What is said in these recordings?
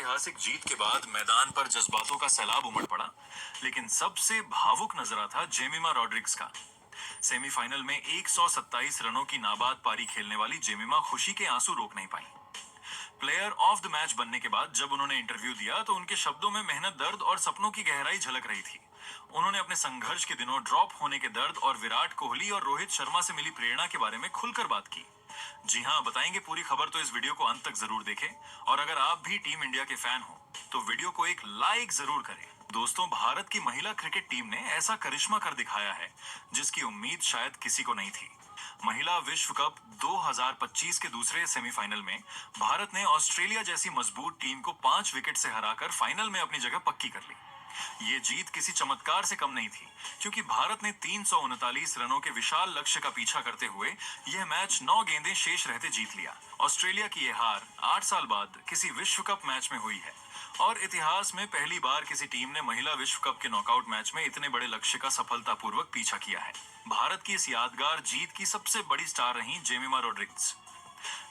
ऐतिहासिक जीत के बाद मैदान पर जज्बातों का सैलाब उमड़ पड़ा, लेकिन सबसे भावुक नजरा था जेमिमा रॉड्रिग्स का। सेमीफाइनल में 127 रनों की नाबाद पारी खेलने वाली जेमिमा खुशी के आंसू रोक नहीं पाई। प्लेयर ऑफ द मैच बनने के बाद जब उन्होंने इंटरव्यू दिया तो उनके शब्दों में मेहनत, दर्द और सपनों की गहराई झलक रही थी। उन्होंने अपने संघर्ष के दिनों, ड्रॉप होने के दर्द और विराट कोहली और रोहित शर्मा से मिली प्रेरणा के बारे में खुलकर बात की। जी हाँ, बताएंगे पूरी खबर, तो इस वीडियो को अंत तक जरूर देखें। और अगर आप भी टीम इंडिया के फैन हो तो वीडियो को एक लाइक जरूर करें। दोस्तों, भारत की महिला क्रिकेट टीम ने ऐसा करिश्मा कर दिखाया है जिसकी उम्मीद शायद किसी को नहीं थी। महिला विश्व कप 2025 के दूसरे सेमीफाइनल में भारत ने ऑस्ट्रेलिया जैसी मजबूत टीम को 5 विकेट से हराकर फाइनल में अपनी जगह पक्की कर ली। ये जीत किसी चमत्कार से कम नहीं थी, क्योंकि भारत ने 339 रनों के विशाल लक्ष्य का पीछा करते हुए यह मैच 9 गेंदें शेष रहते जीत लिया। ऑस्ट्रेलिया की यह हार 8 साल बाद किसी विश्व कप मैच में हुई है और इतिहास में पहली बार किसी टीम ने महिला विश्व कप के नॉकआउट मैच में इतने बड़े लक्ष्य का सफलतापूर्वक पीछा किया है। भारत की इस यादगार जीत की सबसे बड़ी स्टार रही जेमिमा रॉड्रिग्स।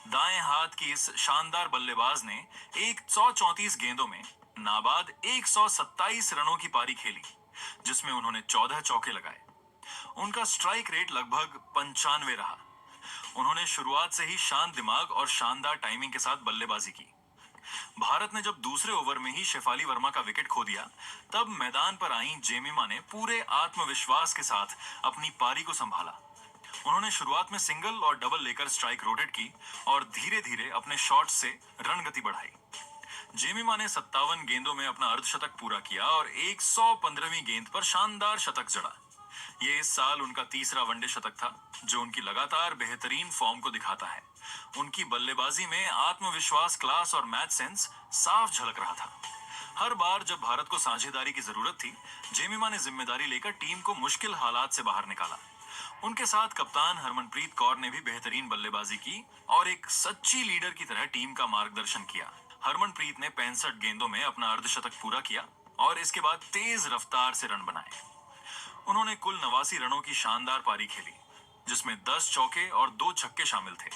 दाएं हाथ की इस शानदार बल्लेबाज ने 134 गेंदों में नाबाद 127 रनों की पारी खेली, जिसमें उन्होंने 14 चौके लगाए। उनका स्ट्राइक रेट लगभग 95 रहा। उन्होंने शुरुआत से ही शांत दिमाग और शानदार टाइमिंग के साथ बल्लेबाजी की। भारत ने जब दूसरे ओवर में ही शेफाली वर्मा का विकेट खो दिया, तब मैदान पर आई जेमिमा ने पूरे आत्मविश्वास के साथ अपनी पारी को संभाला। उन्होंने शुरुआत में सिंगल और डबल लेकर स्ट्राइक रोटेट की और धीरे धीरे अपने शॉट से रन गति बढ़ाई। जेमिमा ने 57 गेंदों में अपना अर्धशतक पूरा किया और 115वीं गेंद पर शानदार शतक जड़ा। ये इस साल उनका तीसरा वनडे शतक था, जो उनकी लगातार बेहतरीन फॉर्म को दिखाता है। उनकी बल्लेबाजी में आत्मविश्वास, क्लास और मैच सेंस साफ झलक रहा था। हर बार जब भारत को साझेदारी की जरूरत थी, जेमिमा ने जिम्मेदारी लेकर टीम को मुश्किल हालात से बाहर निकाला। उनके साथ कप्तान हरमनप्रीत कौर ने भी बेहतरीन बल्लेबाजी की और एक सच्ची लीडर की तरह टीम का मार्गदर्शन किया। हरमनप्रीत ने 65 गेंदों में अपना अर्धशतक पूरा किया और इसके बाद तेज रफ्तार से रन बनाए। उन्होंने कुल 89 रनों की शानदार पारी खेली, जिसमें 10 चौके और 2 छक्के शामिल थे।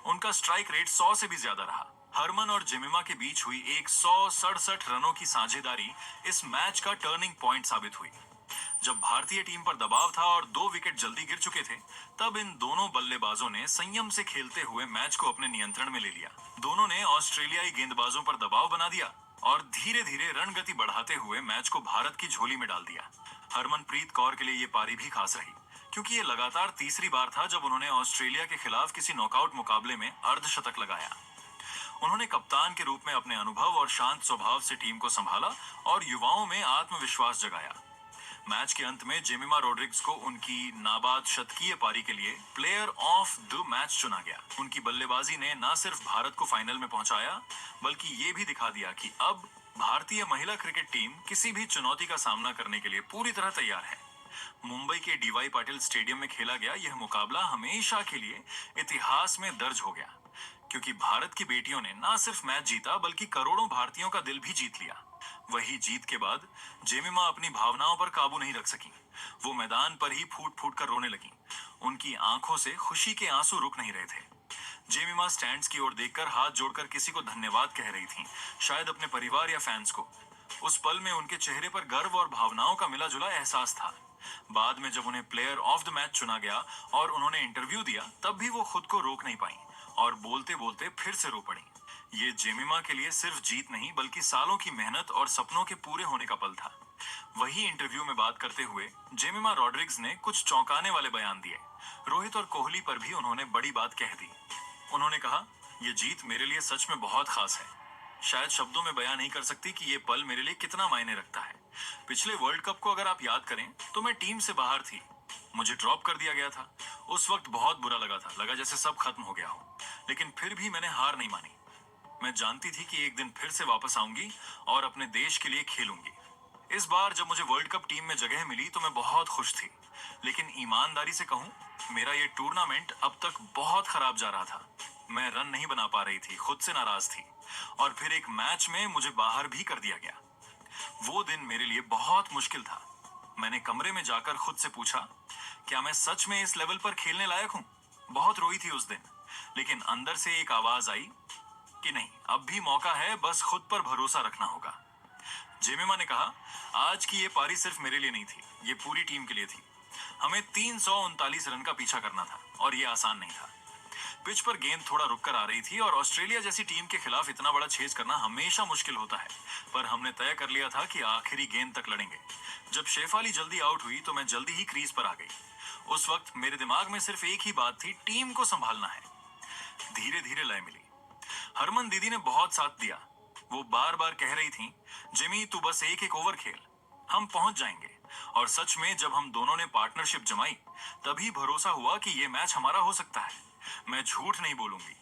उनका स्ट्राइक रेट 100 से भी ज्यादा रहा। हरमन और जेमिमा के बीच हुई 167 रनों की साझेदारी इस मैच का टर्निंग पॉइंट साबित हुई। जब भारतीय टीम पर दबाव था और 2 विकेट जल्दी गिर चुके थे, तब इन दोनों बल्लेबाजों ने संयम से खेलते हुए मैच को अपने नियंत्रण में ले लिया। दोनों ने ऑस्ट्रेलियाई गेंदबाजों पर दबाव बना दिया और धीरे धीरे रन गति बढ़ाते हुए मैच को भारत की झोली में डाल दिया। हरमनप्रीत कौर के लिए ये पारी भी खास रही, क्योंकि ये लगातार तीसरी बार था जब उन्होंने ऑस्ट्रेलिया के खिलाफ किसी नॉकआउट मुकाबले में अर्धशतक लगाया। उन्होंने कप्तान के रूप में अपने अनुभव और शांत स्वभाव से टीम को संभाला और युवाओं में आत्मविश्वास जगाया। मैच के अंत में जेमिमा रॉड्रिग्स को उनकी नाबाद शतकीय पारी के लिए प्लेयर ऑफ द मैच चुना गया। उनकी बल्लेबाजी ने न सिर्फ भारत को फाइनल में पहुंचाया, बल्कि ये भी दिखा दिया कि अब भारतीय महिला क्रिकेट टीम किसी भी चुनौती का सामना करने के लिए पूरी तरह तैयार है। मुंबई के डीवाई पाटिल स्टेडियम में खेला गया यह मुकाबला हमेशा के लिए इतिहास में दर्ज हो गया, क्योंकि भारत की बेटियों ने न सिर्फ मैच जीता, बल्कि करोड़ों भारतीयों का दिल भी जीत लिया। वही जीत के बाद जेमिमा अपनी भावनाओं पर काबू नहीं रख सकी। वो मैदान पर ही फूट फूट कर रोने लगी। उनकी आंखों से खुशी के आंसू रुक नहीं रहे थे। जेमिमा स्टैंड्स की ओर देखकर हाथ जोड़कर किसी को धन्यवाद कह रही थी, शायद अपने परिवार या फैंस को। उस पल में उनके चेहरे पर गर्व और भावनाओं का मिला जुला एहसास था। बाद में जब उन्हें प्लेयर ऑफ द मैच चुना गया और उन्होंने इंटरव्यू दिया, तब भी वो खुद को रोक नहीं पाई और बोलते बोलते फिर से रो पड़ी। ये जेमिमा के लिए सिर्फ जीत नहीं, बल्कि सालों की मेहनत और सपनों के पूरे होने का पल था। वही इंटरव्यू में बात करते हुए जेमिमा रॉड्रिग्स ने कुछ चौंकाने वाले बयान दिए। रोहित और कोहली पर भी उन्होंने बड़ी बात कह दी। उन्होंने कहा, यह जीत मेरे लिए सच में बहुत खास है। शायद शब्दों में बयान नहीं कर सकती कि यह पल मेरे लिए कितना मायने रखता है। पिछले वर्ल्ड कप को अगर आप याद करें तो मैं टीम से बाहर थी। मुझे ड्रॉप कर दिया गया था। उस वक्त बहुत बुरा लगा था, लगा जैसे सब खत्म हो गया हो। लेकिन फिर भी मैंने हार नहीं मानी। मैं जानती थी कि एक दिन फिर से वापस आऊंगी और अपने देश के लिए खेलूंगी। इस बार जब मुझे वर्ल्ड कप टीम में जगह मिली तो मैं बहुत खुश थी। लेकिन ईमानदारी से कहूं, मेरा ये टूर्नामेंट अब तक बहुत खराब जा रहा था। मैं रन नहीं बना पा रही थी, खुद से नाराज थी और फिर एक मैच में मुझे बाहर भी कर दिया गया। वो दिन मेरे लिए बहुत मुश्किल था। मैंने कमरे में जाकर खुद से पूछा, क्या मैं सच में इस लेवल पर खेलने लायक हूं? बहुत रोई थी उस दिन, लेकिन अंदर से एक आवाज आई, कि नहीं, अब भी मौका है, बस खुद पर भरोसा रखना होगा। जेमिमा ने कहा, आज की ये पारी सिर्फ मेरे लिए नहीं थी, ये पूरी टीम के लिए थी। हमें 339 रन का पीछा करना था और ये आसान नहीं था। पिच पर गेंद थोड़ा रुक कर आ रही थी और ऑस्ट्रेलिया जैसी टीम के खिलाफ इतना बड़ा छेज करना हमेशा मुश्किल होता है, पर हमने तय कर लिया था कि आखिरी गेंद तक लड़ेंगे। जब शेफाली जल्दी आउट हुई तो मैं जल्दी ही क्रीज पर आ गई। उस वक्त मेरे दिमाग में सिर्फ एक ही बात थी, टीम को संभालना है। धीरे धीरे लय मिली। हरमन दीदी ने बहुत साथ दिया। वो बार बार कह रही थी, जिमी तू बस एक एक ओवर खेल, हम पहुंच जाएंगे। और सच में जब हम दोनों ने पार्टनरशिप जमाई, तभी भरोसा हुआ कि ये मैच हमारा हो सकता है। मैं झूठ नहीं बोलूंगी,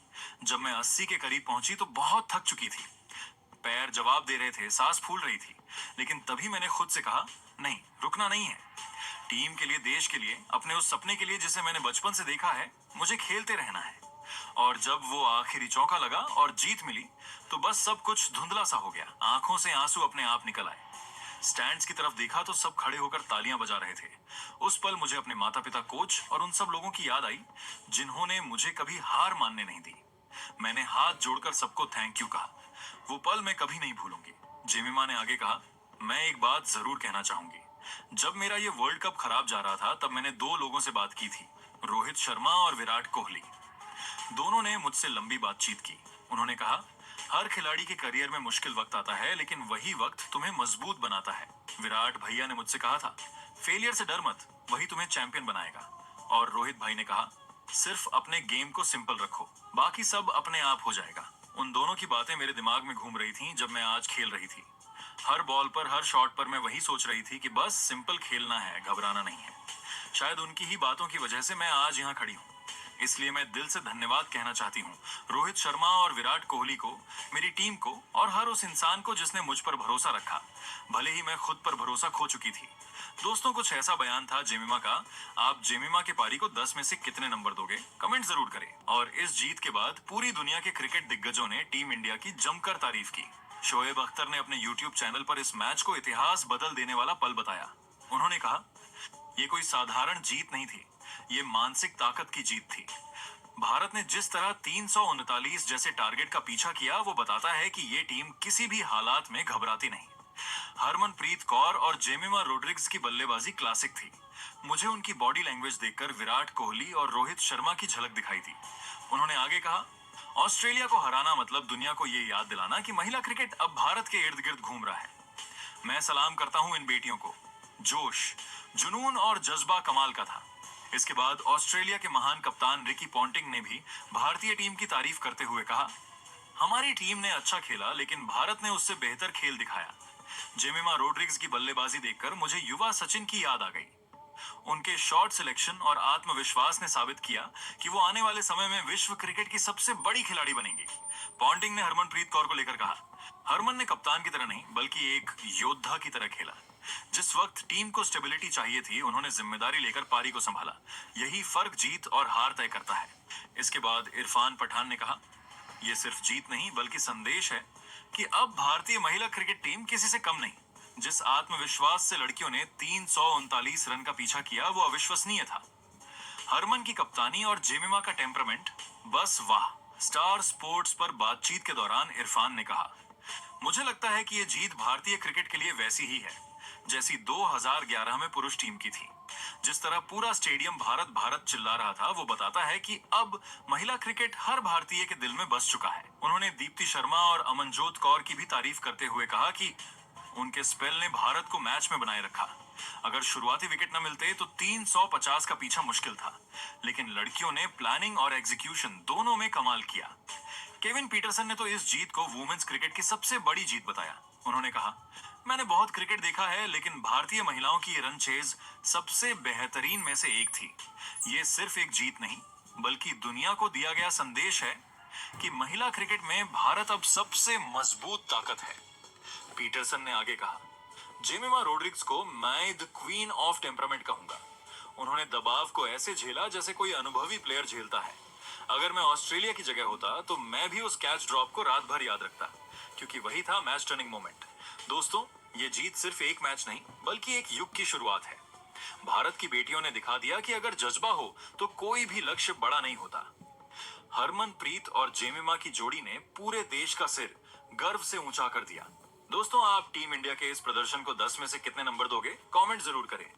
जब मैं 80 के करीब पहुंची तो बहुत थक चुकी थी। पैर जवाब दे रहे थे, सांस फूल रही थी, लेकिन तभी मैंने खुद से कहा, नहीं, रुकना नहीं है। टीम के लिए, देश के लिए, अपने उस सपने के लिए जिसे मैंने बचपन से देखा है, मुझे खेलते रहना है। और जब वो आखिरी चौका लगा और जीत मिली, तो बस सब कुछ धुंधला सा हो गया। आंखों से आंसू अपने आप निकल आए। स्टैंड्स की तरफ देखा तो सब खड़े होकर तालियां बजा रहे थे। उस पल मुझे अपने माता पिता, कोच और उन सब लोगों की याद आई जिन्होंने मुझे कभी हार मानने नहीं दी। मैंने हाथ जोड़कर सबको थैंक यू कहा। वो पल मैं कभी नहीं भूलूंगी। जेमिमा ने आगे कहा, मैं एक बात जरूर कहना चाहूंगी। जब मेरा ये वर्ल्ड कप खराब जा रहा था, तब मैंने दो लोगों से बात की थी, रोहित शर्मा और विराट कोहली। दोनों ने मुझसे लंबी बातचीत की। उन्होंने कहा, हर खिलाड़ी के करियर में मुश्किल वक्त आता है, लेकिन वही वक्त तुम्हें मजबूत बनाता है। विराट भैया ने मुझसे कहा था, फेलियर से डर मत, वही तुम्हें चैंपियन बनाएगा। और रोहित भाई ने कहा, सिर्फ अपने गेम को सिंपल रखो, बाकी सब अपने आप हो जाएगा। उन दोनों की बातें मेरे दिमाग में घूम रही थीं जब मैं आज खेल रही थी। हर बॉल पर, हर शॉट पर मैं वही सोच रही थी कि बस सिंपल खेलना है, घबराना नहीं है। शायद उनकी ही बातों की वजह से मैं आज यहाँ खड़ी हूँ। इसलिए मैं दिल से धन्यवाद कहना चाहती हूँ रोहित शर्मा और विराट कोहली को, मेरी टीम को और हर उस इंसान को जिसने मुझ पर भरोसा रखा, भले ही मैं खुद पर भरोसा खो चुकी थी। दोस्तों, कुछ ऐसा बयान था जेमिमा का। आप जेमिमा के पारी को 10 में से कितने नंबर दोगे? कमेंट जरूर करें। और इस जीत के बाद पूरी दुनिया के क्रिकेट दिग्गजों ने टीम इंडिया की जमकर तारीफ की। शोएब अख्तर ने अपने यूट्यूब चैनल पर इस मैच को इतिहास बदल देने वाला पल बताया। उन्होंने कहा, ये कोई साधारण जीत नहीं थी, ये मानसिक ताकत की जीत थी। भारत ने जिस तरह 339 जैसे टारगेट का पीछा किया, वो बताता है कि ये टीम किसी भी हालात में घबराती नहीं। हरमनप्रीत कौर और जेमिमा रोड्रिग्स की बल्लेबाजी क्लासिक थी। मुझे उनकी बॉडी लैंग्वेज देखकर विराट कोहली और रोहित शर्मा की झलक दिखाई दी। उन्होंने आगे कहा, ऑस्ट्रेलिया को हराना मतलब दुनिया को ये याद दिलाना कि महिला क्रिकेट अब भारत के इर्द गिर्द घूम रहा है। मैं सलाम करता हूं इन बेटियों को। जोश, जुनून और जज्बा कमाल का था। इसके बाद ऑस्ट्रेलिया के महान कप्तान रिकी पॉन्टिंग ने भी भारतीय टीम की तारीफ करते हुए कहा, हमारी टीम ने अच्छा खेला, लेकिन भारत ने उससे बेहतर खेल दिखाया। जेमिमा रोड्रिग्स की बल्लेबाजी देखकर मुझे युवा सचिन की याद आ गई। उनके शॉट सिलेक्शन और आत्मविश्वास ने साबित किया कि वो आने वाले समय में विश्व क्रिकेट की सबसे बड़ी खिलाड़ी बनेंगी। पॉन्टिंग ने हरमनप्रीत कौर को लेकर कहा, हरमन ने कप्तान की तरह नहीं, बल्कि एक योद्धा की तरह खेला। जिस वक्त टीम को स्टेबिलिटी चाहिए थी, उन्होंने जिम्मेदारी लेकर पारी को संभाला। यही फर्क जीत और हार तय करता है। इसके बाद इरफान पठान ने कहा, यह सिर्फ जीत नहीं बल्कि संदेश है कि अब भारतीय महिला क्रिकेट टीम किसी से कम नहीं। जिस आत्मविश्वास से लड़कियों ने 339 रन का पीछा किया, वो अविश्वसनीय था। हरमन की कप्तानी और जेमिमा का टेम्परामेंट, बस वाह। स्टार स्पोर्ट्स पर बातचीत के दौरान इरफान ने कहा, मुझे लगता है कि यह जीत भारतीय क्रिकेट के लिए वैसी ही है जैसी 2011 में पुरुष टीम की थी। जिस तरह पूरा स्टेडियम भारत भारत चिल्ला रहा था, वो बताता है कि अब महिला क्रिकेट हर भारतीय के दिल में बस चुका है। उन्होंने दीप्ति शर्मा और अमनजोत कौर की भी तारीफ करते हुए कहा कि उनके स्पेल ने भारत को मैच में बनाए रखा। अगर शुरुआती विकेट न मिलते तो 350 का पीछा मुश्किल था, लेकिन लड़कियों ने प्लानिंग और एग्जीक्यूशन दोनों में कमाल किया। केविन पीटरसन ने तो इस जीत को वुमेन्स क्रिकेट की सबसे बड़ी जीत बताया। उन्होंने कहा, मैंने बहुत क्रिकेट देखा है, लेकिन भारतीय महिलाओं की रन चेज सबसे बेहतरीन में से एक थी। ये सिर्फ एक जीत नहीं, बल्कि दुनिया को दिया गया संदेश है कि महिला क्रिकेट में भारत अब सबसे मजबूत ताकत है। पीटरसन ने आगे कहा, जेमिमा रोड्रिग्स को मैं द क्वीन ऑफ टेम्परामेंट कहूंगा। उन्होंने दबाव को ऐसे झेला जैसे कोई अनुभवी प्लेयर झेलता है। अगर मैं ऑस्ट्रेलिया की जगह होता तो मैं भी उस कैच ड्रॉप को रात भर याद रखता, क्योंकि वही था मैच टर्निंग मोमेंट। दोस्तों, ये जीत सिर्फ एक मैच नहीं, बल्कि एक युग की शुरुआत है। भारत की बेटियों ने दिखा दिया कि अगर जज्बा हो तो कोई भी लक्ष्य बड़ा नहीं होता। हरमनप्रीत और जेमिमा की जोड़ी ने पूरे देश का सिर गर्व से ऊंचा कर दिया। दोस्तों, आप टीम इंडिया के इस प्रदर्शन को 10 में से कितने नंबर दोगे? कमेंट जरूर करें।